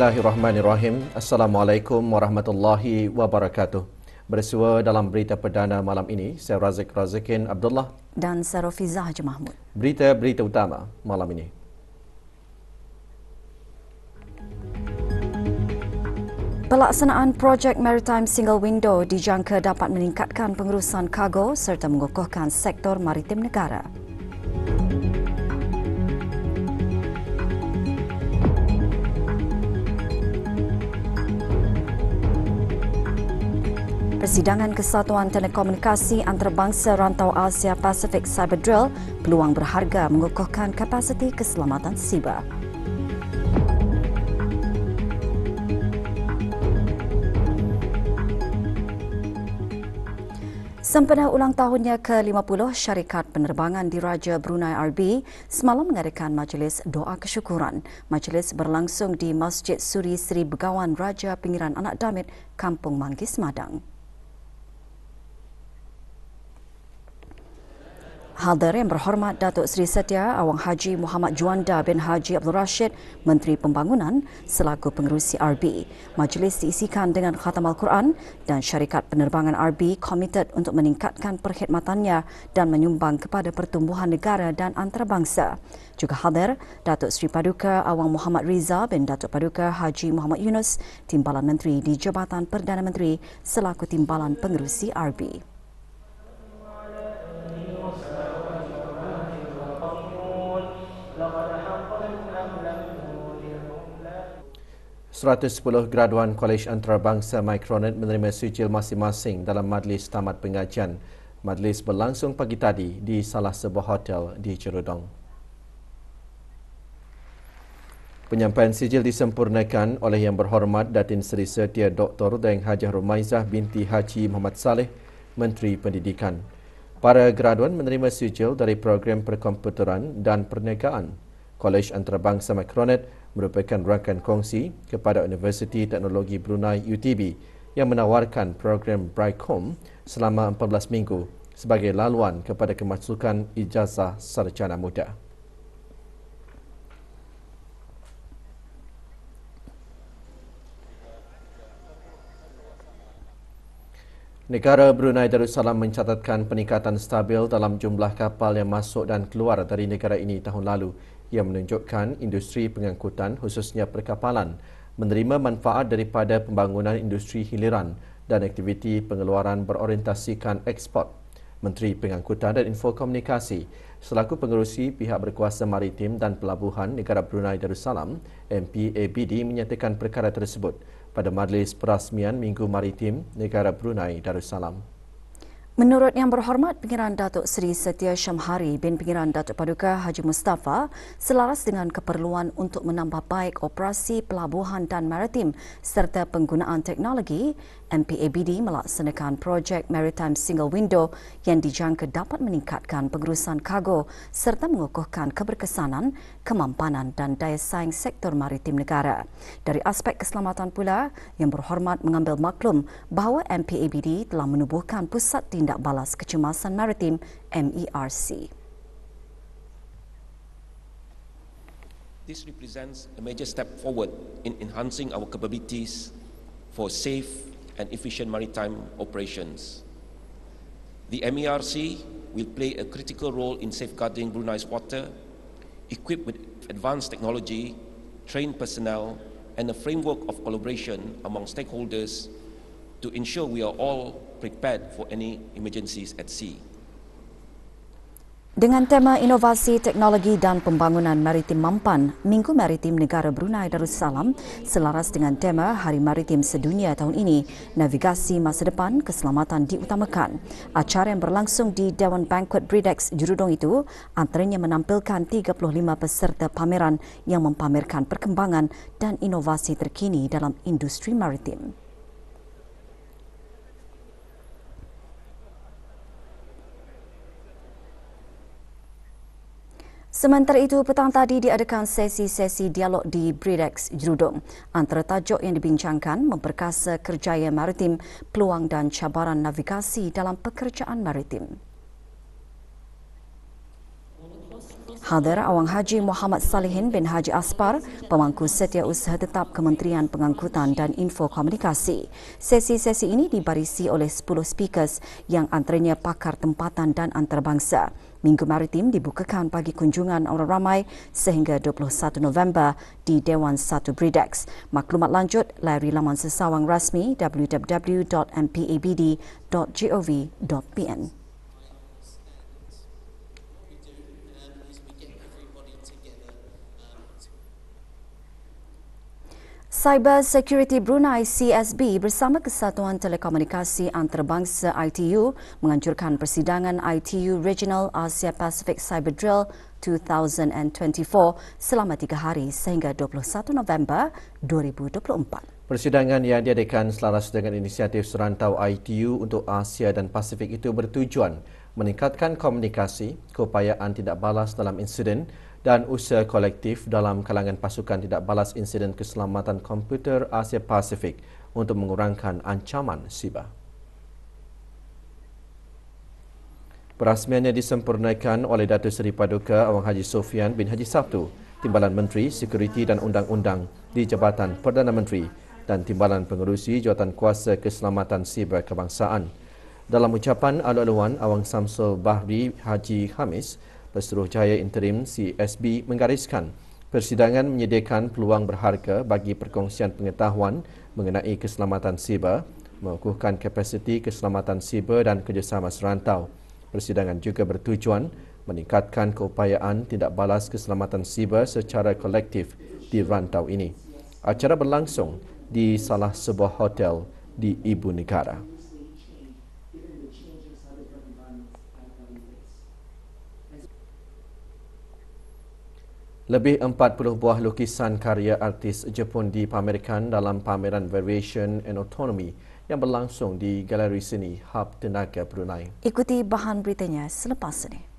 Bismillahirrahmanirrahim. Assalamualaikum warahmatullahi wabarakatuh. Bersua dalam berita perdana malam ini, saya Razik Razikin Abdullah dan saya Rafizah Haji Mahmud. Berita-berita utama malam ini. Pelaksanaan projek Maritime Single Window dijangka dapat meningkatkan pengurusan kargo serta mengukuhkan sektor maritim negara. Persidangan Kesatuan Telekomunikasi Antarabangsa Rantau Asia Pasifik Cyber Drill peluang berharga mengukuhkan kapasiti keselamatan siber. Sempena ulang tahunnya ke-50 syarikat penerbangan diraja Brunei RB semalam mengadakan majlis doa kesyukuran. Majlis berlangsung di Masjid Suri Seri Begawan Raja Pinggiran Anak Damit, Kampung Manggis, Madang. Hadir yang berhormat Datuk Seri Setia Awang Haji Muhammad Juanda bin Haji Abdul Rashid, Menteri Pembangunan selaku pengerusi RB. Majlis diisikan dengan khatam Al-Quran dan syarikat penerbangan RB komited untuk meningkatkan perkhidmatannya dan menyumbang kepada pertumbuhan negara dan antarabangsa. Juga hadir Datuk Seri Paduka Awang Muhammad Riza bin Datuk Paduka Haji Muhammad Yunus, Timbalan Menteri di Jabatan Perdana Menteri selaku Timbalan Pengerusi RB. Seratus 110 graduan Kolej Antarabangsa Micronet menerima sijil masing-masing dalam majlis tamat pengajian. Majlis berlangsung pagi tadi di salah sebuah hotel di Cerudong. Penyampaian sijil disempurnakan oleh Yang Berhormat Datin Seri Setia Dr. Daeng Hajah Rumaizah binti Haji Muhammad Saleh, Menteri Pendidikan. Para graduan menerima sijil dari program perkomputeran dan perniagaan. Kolej Antarabangsa Micronet merupakan rangkaian kongsi kepada Universiti Teknologi Brunei UTB yang menawarkan program BRICOM selama 14 minggu sebagai laluan kepada kemasukan ijazah sarjana muda. Negara Brunei Darussalam mencatatkan peningkatan stabil dalam jumlah kapal yang masuk dan keluar dari negara ini tahun lalu, yang menunjukkan industri pengangkutan khususnya perkapalan menerima manfaat daripada pembangunan industri hiliran dan aktiviti pengeluaran berorientasikan ekspor. Menteri Pengangkutan dan Infokomunikasi selaku pengerusi pihak berkuasa maritim dan pelabuhan negara Brunei Darussalam MPABD menyatakan perkara tersebut pada majlis perasmian Minggu Maritim Negara Brunei Darussalam. Menurut Yang Berhormat Pengiran Datuk Seri Setia Syamhari bin Pengiran Datuk Paduka Haji Mustafa, selaras dengan keperluan untuk menambah baik operasi pelabuhan dan maritim serta penggunaan teknologi, MPABD melaksanakan projek Maritime Single Window yang dijangka dapat meningkatkan pengurusan kargo serta mengukuhkan keberkesanan, kemampanan dan daya saing sektor maritim negara. Dari aspek keselamatan pula, Yang Berhormat mengambil maklum bahawa MPABD telah menubuhkan Pusat Tindak Balas Kecemasan Maritim MERC. This represents a major step forward in enhancing our capabilities for safe and efficient maritime operations. The MERC will play a critical role in safeguarding Brunei's water, equipped with advanced technology, trained personnel, and a framework of collaboration among stakeholders to ensure we are all prepared for any emergencies at sea. Dengan tema Inovasi Teknologi dan Pembangunan Maritim Mampan, Minggu Maritim Negara Brunei Darussalam selaras dengan tema Hari Maritim Sedunia tahun ini, Navigasi Masa Depan, Keselamatan diutamakan. Acara yang berlangsung di Dewan Banquet Bridex Jurudong itu antaranya menampilkan 35 peserta pameran yang mempamerkan perkembangan dan inovasi terkini dalam industri maritim. Sementara itu, petang tadi diadakan sesi-sesi dialog di Bridex Jurudong. Antara tajuk yang dibincangkan memperkasa kerjaya maritim, peluang dan cabaran navigasi dalam pekerjaan maritim. Hadir Awang Haji Muhammad Salihin bin Haji Aspar, pemangku Setiausaha Tetap Kementerian Pengangkutan dan Info Komunikasi. Sesi-sesi ini dibarisi oleh 10 speakers yang antaranya pakar tempatan dan antarabangsa. Minggu Maritim dibukakan bagi kunjungan orang ramai sehingga 21 November di Dewan 1 Bridex. Maklumat lanjut layari laman sesawang rasmi www.mpabd.gov.pn. Cyber Security Brunei CSB bersama Kesatuan Telekomunikasi Antarabangsa ITU menganjurkan persidangan ITU Regional Asia Pacific Cyber Drill 2024 selama 3 hari sehingga 21 November 2024. Persidangan yang diadakan selaras dengan inisiatif serantau ITU untuk Asia dan Pasifik itu bertujuan meningkatkan komunikasi, keupayaan tidak balas dalam insiden dan usaha kolektif dalam kalangan pasukan tidak balas insiden keselamatan komputer Asia Pasifik untuk mengurangkan ancaman siber. Perasmiannya disempurnakan oleh Datuk Seri Paduka Awang Haji Sofian bin Haji Sabtu, Timbalan Menteri Sekuriti dan Undang-Undang di Jabatan Perdana Menteri dan Timbalan Pengerusi Jawatankuasa Keselamatan Siber Kebangsaan. Dalam ucapan alu-aluan, Awang Samsul Bahri Haji Khamis, Pesuruhjaya Interim CSB menggariskan persidangan menyediakan peluang berharga bagi perkongsian pengetahuan mengenai keselamatan siber, mengukuhkan kapasiti keselamatan siber dan kerjasama serantau. Persidangan juga bertujuan meningkatkan keupayaan tindak balas keselamatan siber secara kolektif di rantau ini. Acara berlangsung di salah sebuah hotel di Ibu Negara. Lebih 40 buah lukisan karya artis Jepun dipamerkan dalam pameran Variation and Autonomy yang berlangsung di Galeri Seni Hub Tenaga Brunei. Ikuti bahan beritanya selepas ini.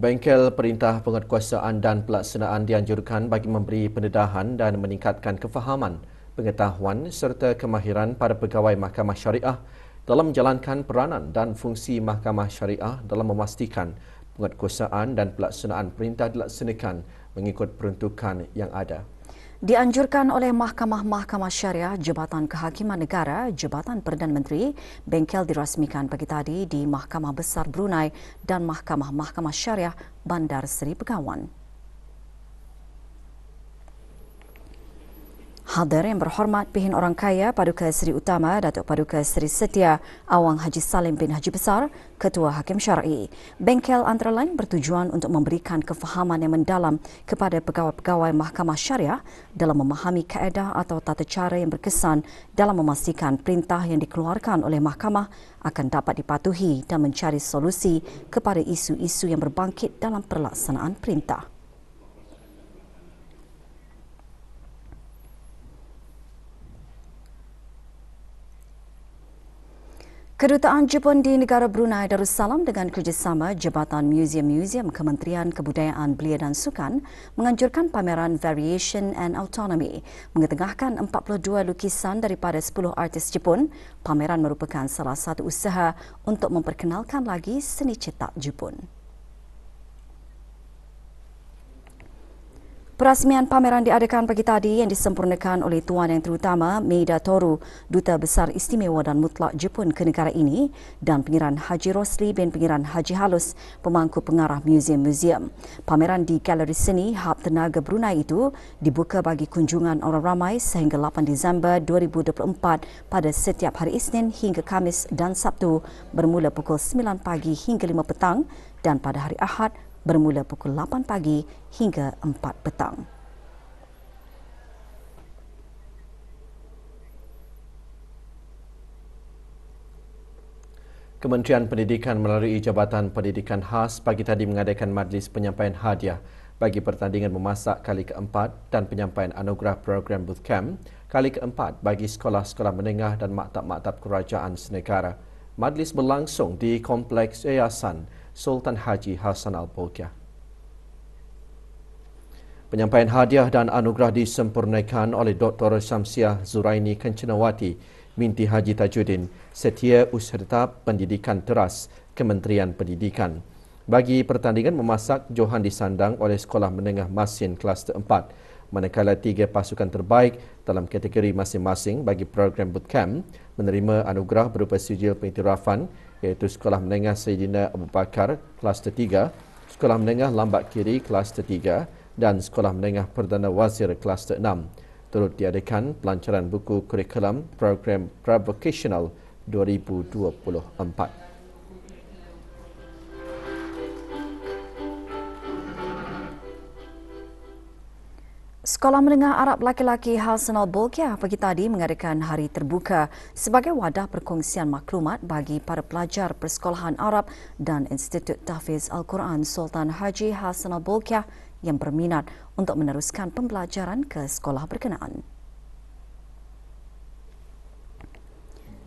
Bengkel Perintah Penguatkuasaan dan Pelaksanaan dianjurkan bagi memberi pendedahan dan meningkatkan kefahaman, pengetahuan serta kemahiran pada pegawai Mahkamah Syariah dalam menjalankan peranan dan fungsi Mahkamah Syariah dalam memastikan penguatkuasaan dan pelaksanaan perintah dilaksanakan mengikut peruntukan yang ada. Dianjurkan oleh Mahkamah Syariah, Jabatan Kehakiman Negara, Jabatan Perdana Menteri, bengkel dirasmikan pagi tadi di Mahkamah Besar Brunei dan Mahkamah Syariah Bandar Seri Begawan. Hadir yang berhormat Pihin Orang Kaya Paduka Seri Utama Datuk Paduka Seri Setia Awang Haji Salim bin Haji Besar, Ketua Hakim Syar'i. Bengkel antara lain bertujuan untuk memberikan kefahaman yang mendalam kepada pegawai-pegawai Mahkamah Syariah dalam memahami kaedah atau tata cara yang berkesan dalam memastikan perintah yang dikeluarkan oleh Mahkamah akan dapat dipatuhi dan mencari solusi kepada isu-isu yang berbangkit dalam pelaksanaan perintah. Kedutaan Jepun di negara Brunei Darussalam dengan kerjasama Jabatan Museum Kementerian Kebudayaan Belia dan Sukan menganjurkan pameran Variation and Autonomy. Mengetengahkan 42 lukisan daripada 10 artis Jepun, pameran merupakan salah satu usaha untuk memperkenalkan lagi seni cetak Jepun. Perasmian pameran diadakan pagi tadi yang disempurnakan oleh Tuan Yang Terutama Meida Toru, Duta Besar Istimewa dan Mutlak Jepun ke negara ini dan Pengiran Haji Rosli bin Pengiran Haji Halus, pemangku pengarah museum-museum. Pameran di Galeri Seni Hub Tenaga Brunei itu dibuka bagi kunjungan orang ramai sehingga 8 Disember 2024 pada setiap hari Isnin hingga Khamis dan Sabtu bermula pukul 9 pagi hingga 5 petang dan pada hari Ahad bermula pukul 8 pagi hingga 4 petang. Kementerian Pendidikan melalui Jabatan Pendidikan Khas pagi tadi mengadakan majlis penyampaian hadiah bagi pertandingan memasak kali keempat dan penyampaian anugerah program Bootcamp kali keempat bagi sekolah-sekolah menengah dan maktab-maktab kerajaan senegara. Majlis berlangsung di Kompleks Yayasan Sultan Haji Hassan Al-Bolkiah. Penyampaian hadiah dan anugerah disempurnakan oleh Dr. Syamsiah Zuraini Kencenawati binti Haji Tajuddin, Setiausaha Pendidikan Teras Kementerian Pendidikan. Bagi pertandingan memasak, Johan disandang oleh Sekolah Menengah Masin Kluster 4, manakala 3 pasukan terbaik dalam kategori masing-masing bagi program bootcamp menerima anugerah berupa sijil pengiktirafan, iaitu Sekolah Menengah Saidina Abu Bakar Kluster 3, Sekolah Menengah Lambak Kiri Kluster 3 dan Sekolah Menengah Perdana Wazir Kluster 6. Turut diadakan pelancaran buku kurikulum program Pravocational 2024. Sekolah Menengah Arab Laki-Laki Hassan Al-Bolkiah pagi tadi mengadakan hari terbuka sebagai wadah perkongsian maklumat bagi para pelajar Persekolahan Arab dan Institut Tahfiz Al-Quran Sultan Haji Hassan Al-Bolkiah yang berminat untuk meneruskan pembelajaran ke sekolah berkenaan.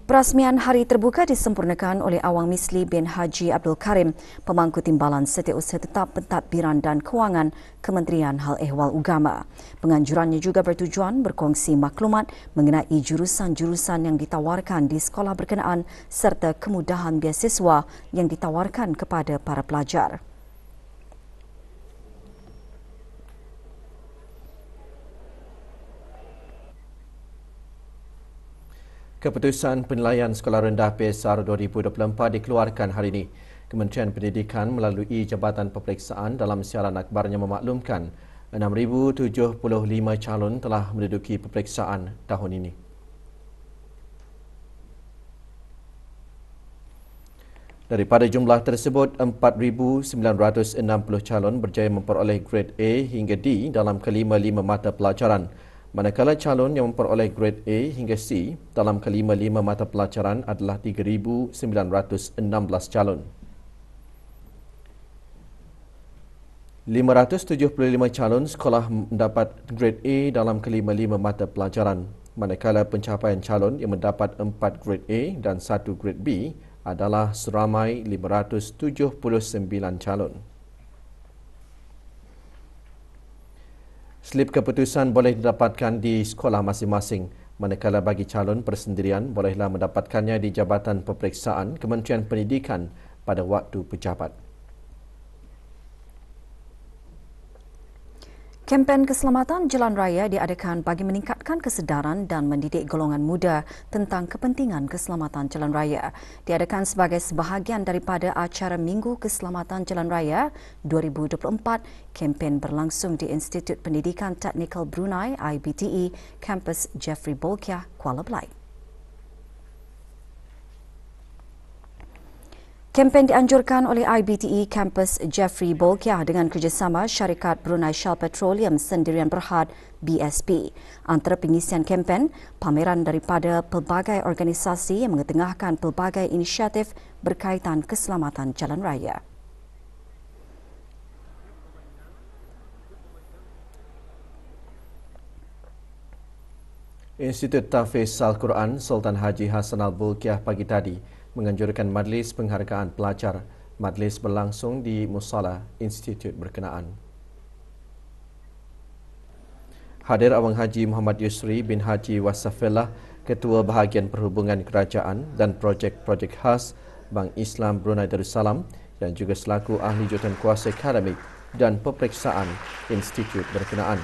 Perasmian hari terbuka disempurnakan oleh Awang Misli bin Haji Abdul Karim, Pemangku Timbalan Setiausaha Tetap Pentadbiran dan Kewangan Kementerian Hal Ehwal Ugama. Penganjurannya juga bertujuan berkongsi maklumat mengenai jurusan-jurusan yang ditawarkan di sekolah berkenaan serta kemudahan beasiswa yang ditawarkan kepada para pelajar. Keputusan penilaian Sekolah Rendah PSR 2024 dikeluarkan hari ini. Kementerian Pendidikan melalui Jabatan Peperiksaan dalam siaran akhbarnya memaklumkan 6,075 calon telah menduduki peperiksaan tahun ini. Daripada jumlah tersebut, 4,960 calon berjaya memperoleh grade A hingga D dalam kelima-lima mata pelajaran. Manakala calon yang memperoleh grade A hingga C dalam kelima-lima mata pelajaran adalah 3,916 calon. 575 calon sekolah mendapat grade A dalam kelima-lima mata pelajaran. Manakala pencapaian calon yang mendapat 4 grade A dan 1 grade B adalah seramai 579 calon. Slip keputusan boleh didapatkan di sekolah masing-masing, manakala bagi calon persendirian bolehlah mendapatkannya di Jabatan Peperiksaan Kementerian Pendidikan pada waktu pejabat. Kempen keselamatan jalan raya diadakan bagi meningkatkan kesedaran dan mendidik golongan muda tentang kepentingan keselamatan jalan raya. Diadakan sebagai sebahagian daripada acara Minggu Keselamatan Jalan Raya 2024. Kempen berlangsung di Institut Pendidikan Teknikal Brunei IBTE, kampus Jeffrey Bolkiah, Kuala Belait. Kempen dianjurkan oleh IBTE Kampus Jeffrey Bolkiah dengan kerjasama syarikat Brunei Shell Petroleum Sendirian Berhad BSP. Antara pengisian kempen, pameran daripada pelbagai organisasi yang mengetengahkan pelbagai inisiatif berkaitan keselamatan jalan raya. Institut Tahfiz Al-Quran Sultan Haji Hassan Al-Bolkiah pagi tadi menganjurkan majlis penghargaan pelajar. Majlis berlangsung di Musala Institut berkenaan. Hadir Awang Haji Muhammad Yusri bin Haji Wasafillah, Ketua Bahagian Perhubungan Kerajaan dan Projek-Projek Khas Bank Islam Brunei Darussalam yang juga selaku Ahli Jurutankuasa Akademik dan Peperiksaan Institut berkenaan.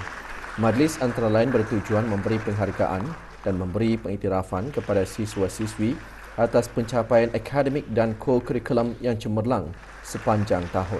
Majlis antara lain bertujuan memberi penghargaan dan memberi pengiktirafan kepada siswa-siswi atas pencapaian akademik dan kurikulum yang cemerlang sepanjang tahun.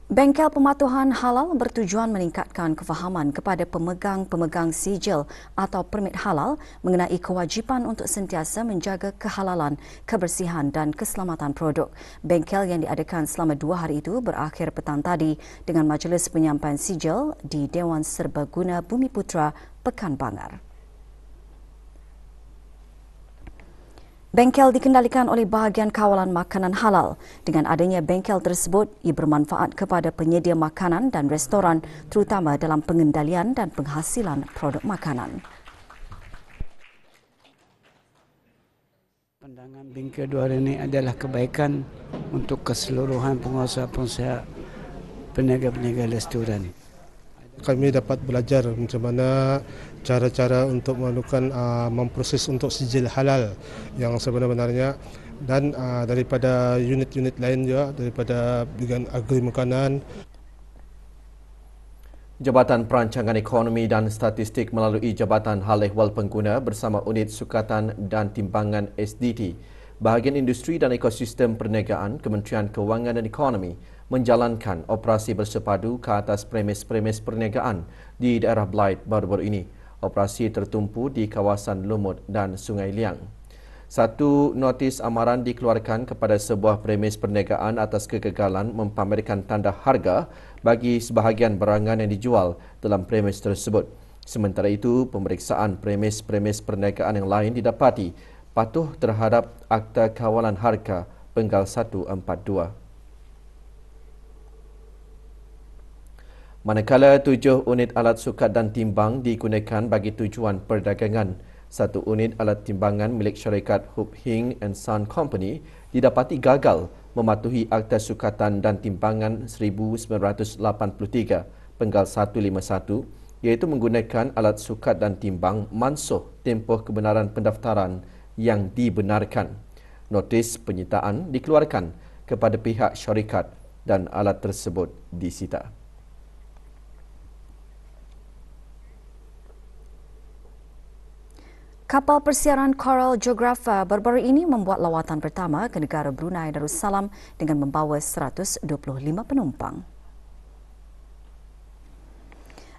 Bengkel pematuhan halal bertujuan meningkatkan kefahaman kepada pemegang-pemegang sijil atau permit halal mengenai kewajipan untuk sentiasa menjaga kehalalan, kebersihan dan keselamatan produk. Bengkel yang diadakan selama 2 hari itu berakhir petang tadi dengan majlis penyampaian sijil di Dewan Serbaguna Bumiputra, Pekan Bangar. Bengkel dikendalikan oleh bahagian kawalan makanan halal. Dengan adanya bengkel tersebut, ia bermanfaat kepada penyedia makanan dan restoran terutama dalam pengendalian dan penghasilan produk makanan. Pandangan bengkel dua hari ini adalah kebaikan untuk keseluruhan pengusaha-pengusaha peniaga-peniaga restoran. Kami dapat belajar macam mana cara-cara untuk melakukan memproses untuk sijil halal yang sebenar-benarnya dan daripada unit-unit lain juga daripada bahagian agri makanan. Jabatan Perancangan Ekonomi dan Statistik melalui Jabatan Hal Ehwal Pengguna bersama Unit Sukatan dan Timbangan SDT, Bahagian Industri dan Ekosistem Perniagaan Kementerian Kewangan dan Ekonomi menjalankan operasi bersepadu ke atas premis-premis perniagaan di daerah Blyth baru-baru ini. Operasi tertumpu di kawasan Lumut dan Sungai Liang. Satu notis amaran dikeluarkan kepada sebuah premis perniagaan atas kegagalan mempamerkan tanda harga bagi sebahagian barangan yang dijual dalam premis tersebut. Sementara itu, pemeriksaan premis-premis perniagaan yang lain didapati patuh terhadap Akta Kawalan Harga Penggal 142. Manakala 7 unit alat sukat dan timbang digunakan bagi tujuan perdagangan, satu unit alat timbangan milik syarikat Hoop Hing and Son Company didapati gagal mematuhi Akta Sukatan dan Timbangan 1983 Penggal 151 iaitu menggunakan alat sukat dan timbang mansuh tempoh kebenaran pendaftaran yang dibenarkan. Notis penyitaan dikeluarkan kepada pihak syarikat dan alat tersebut disita. Kapal persiaran Coral Geographer baru-baru ini membuat lawatan pertama ke negara Brunei Darussalam dengan membawa 125 penumpang.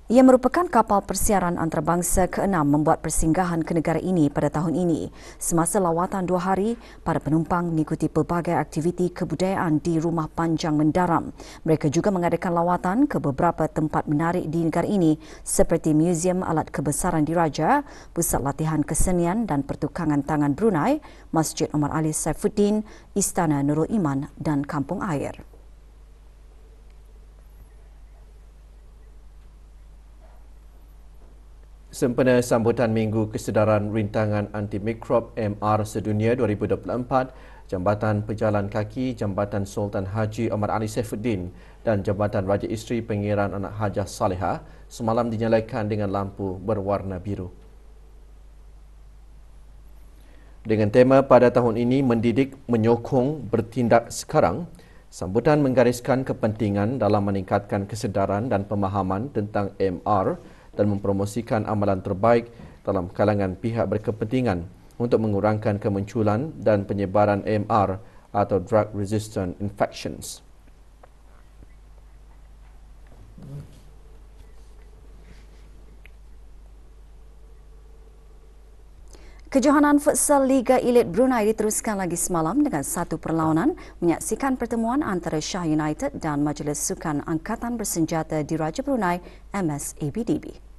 Ia merupakan kapal persiaran antarabangsa ke-6 membuat persinggahan ke negara ini pada tahun ini. Semasa lawatan 2 hari, para penumpang mengikuti pelbagai aktiviti kebudayaan di Rumah Panjang Mendaram. Mereka juga mengadakan lawatan ke beberapa tempat menarik di negara ini seperti Muzium Alat Kebesaran Diraja, Pusat Latihan Kesenian dan Pertukangan Tangan Brunei, Masjid Omar Ali Saifuddin, Istana Nurul Iman dan Kampung Air. Sempena sambutan Minggu Kesedaran Rintangan Antimikrob MR Sedunia 2024, Jambatan Pejalan Kaki, Jambatan Sultan Haji Omar Ali Saifuddin dan Jambatan Raja Isteri Pengiran Anak Hajah Salehah semalam dinyalakan dengan lampu berwarna biru. Dengan tema pada tahun ini mendidik, menyokong, bertindak sekarang, sambutan menggariskan kepentingan dalam meningkatkan kesedaran dan pemahaman tentang MR dan mempromosikan amalan terbaik dalam kalangan pihak berkepentingan untuk mengurangkan kemunculan dan penyebaran MR atau Drug Resistant Infections. Kejohanan Futsal Liga Elit Brunei diteruskan lagi semalam dengan satu perlawanan menyaksikan pertemuan antara Shah United dan Majlis Sukan Angkatan Bersenjata Diraja Brunei MSABDB.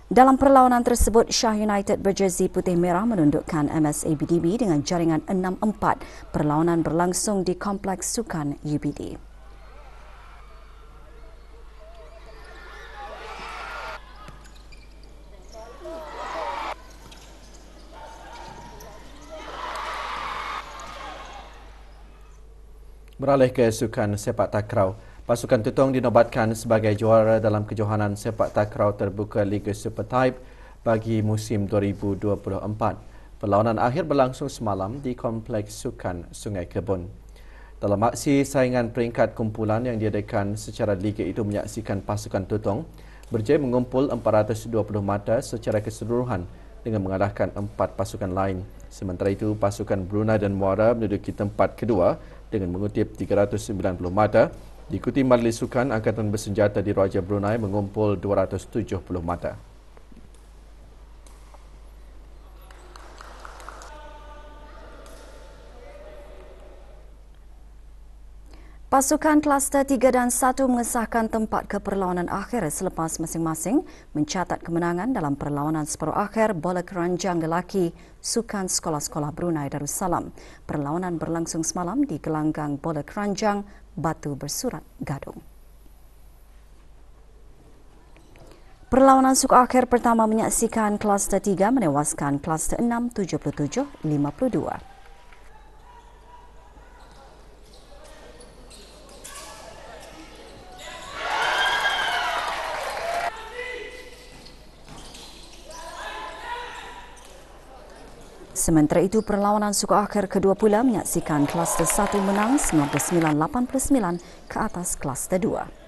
Dalam perlawanan tersebut, Shah United berjersey putih merah menundukkan MSABDB dengan jaringan 6-4. Perlawanan berlangsung di Kompleks Sukan UBD. Beralih ke sukan sepak takraw. Pasukan Tutong dinobatkan sebagai juara dalam kejohanan sepak takraw terbuka Liga Super Type bagi musim 2024. Perlawanan akhir berlangsung semalam di Kompleks Sukan Sungai Kebun. Dalam aksi saingan peringkat kumpulan yang diadakan secara liga itu menyaksikan pasukan Tutong berjaya mengumpul 420 mata secara keseluruhan dengan mengalahkan 4 pasukan lain. Sementara itu, pasukan Brunei dan Muara menduduki tempat kedua dengan mengutip 390 mata. Diikuti Majlis Sukan Angkatan Bersenjata Diraja Brunei mengumpul 270 mata. Pasukan kluster 3 dan 1 mengesahkan tempat ke perlawanan akhir selepas masing-masing mencatat kemenangan dalam perlawanan separuh akhir bola keranjang lelaki Sukan Sekolah-Sekolah Brunei Darussalam. Perlawanan berlangsung semalam di gelanggang bola keranjang Batu Bersurat Gadung. Perlawanan suku akhir pertama menyaksikan kluster 3 menewaskan kluster 6 77-52. Sementara itu, perlawanan suku akhir kedua pula menyaksikan kluster 1 menang 99-89 ke atas kluster 2.